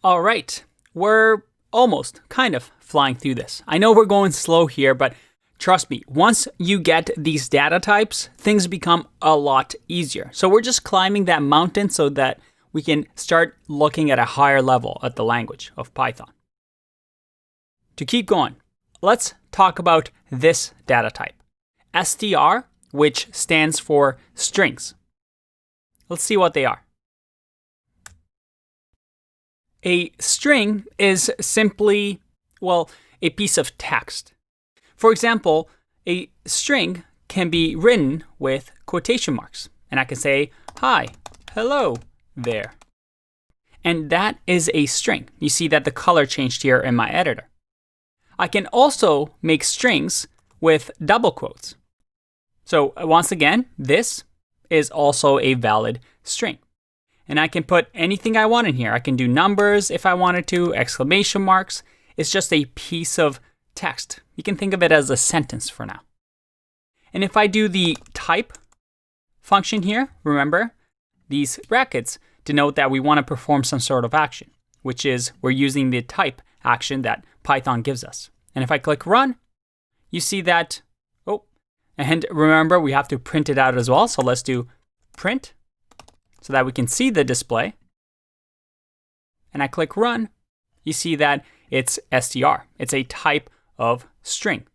All right, we're almost kind of flying through this. I know we're going slow here, but trust me, once you get these data types, things become a lot easier. So we're just climbing that mountain so that we can start looking at a higher level at the language of Python. To keep going, let's talk about this data type, str, which stands for strings. Let's see what they are. A string is simply, well, a piece of text. For example, a string can be written with quotation marks. And I can say, hi, hello there. And that is a string. You see that the color changed here in my editor. I can also make strings with double quotes. So once again, this is also a valid string. And I can put anything I want in here. I can do numbers if I wanted to, exclamation marks. It's just a piece of text. You can think of it as a sentence for now. And if I do the type function here, remember, these brackets denote that we want to perform some sort of action, which is we're using the type action that Python gives us. And if I click run, you see that, and remember, we have to print it out as well. So let's do print so that we can see the display. And I click run, you see that it's str. It's a type of string.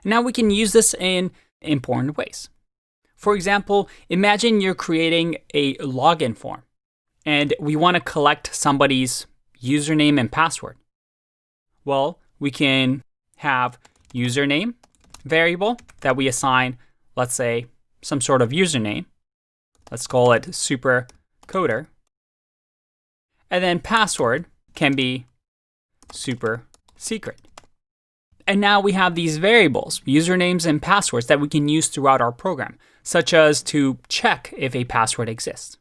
And now we can use this in important ways. For example, imagine you're creating a login form and we want to collect somebody's username and password. Well, we can have username variable that we assign, let's say, some sort of username. Let's call it supercoder. And then password can be super secret. And now we have these variables, usernames and passwords that we can use throughout our program, such as to check if a password exists.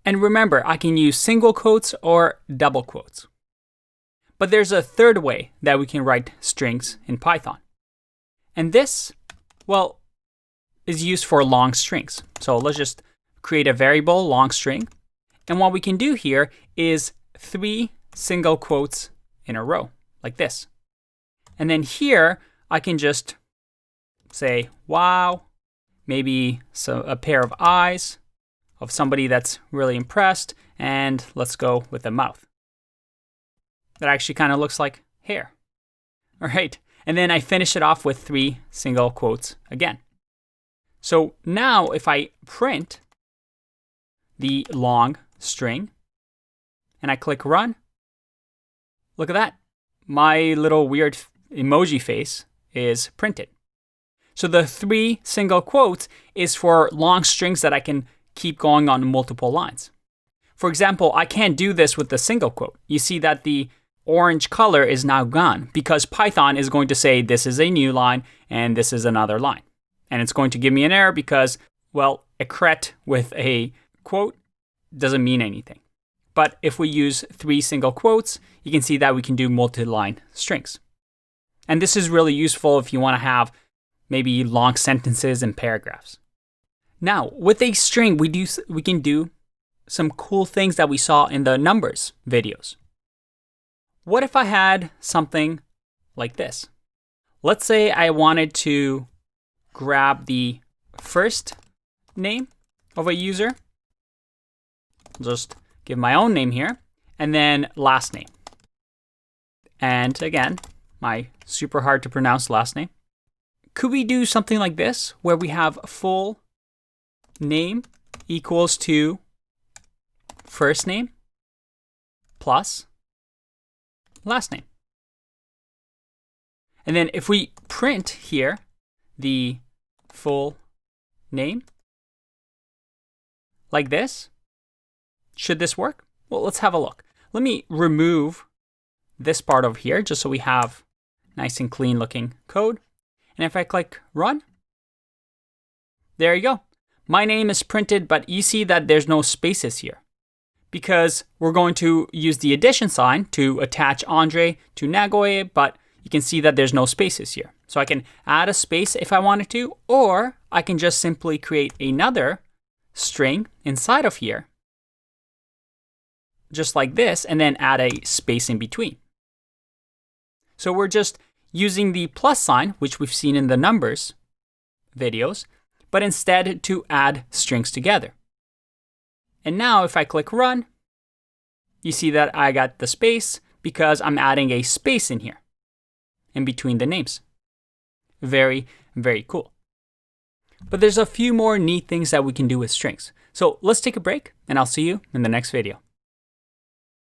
And remember, I can use single quotes or double quotes. But there's a third way that we can write strings in Python. And this, well, is used for long strings. So let's just create a variable long string. And what we can do here is 3 single quotes in a row, like this. And then here, I can just say, wow, maybe a pair of eyes of somebody that's really impressed. And let's go with a mouth. That actually kind of looks like hair. All right. And then I finish it off with 3 single quotes again. So now if I print the long string and I click run, look at that. My little weird emoji face is printed. So the 3 single quotes is for long strings that I can keep going on multiple lines. For example, I can't do this with the single quote. You see that the orange color is now gone because Python is going to say this is a new line and this is another line. And it's going to give me an error because, well, a cret with a quote doesn't mean anything. But if we use 3 single quotes, you can see that we can do multi-line strings. And this is really useful if you want to have maybe long sentences and paragraphs. Now, with a string, we can do some cool things that we saw in the numbers videos. What if I had something like this? Let's say I wanted to grab the first name of a user. Just give my own name here, and then last name. And again, my super hard to pronounce last name. Could we do something like this, where we have full name equals to first name plus last name? And then if we print here the full name like this, should this work? Well, let's have a look. Let me remove this part over here just so we have nice and clean looking code. And if I click run, there you go. My name is printed, but you see that there's no spaces here because we're going to use the addition sign to attach Andre to Nagoye, but you can see that there's no spaces here. So I can add a space if I wanted to, or I can just simply create another string inside of here just like this and then add a space in between. So we're just using the plus sign, which we've seen in the numbers videos, but instead to add strings together. And now if I click run, you see that I got the space because I'm adding a space in here in between the names. Very, very cool. But there's a few more neat things that we can do with strings. So let's take a break and I'll see you in the next video.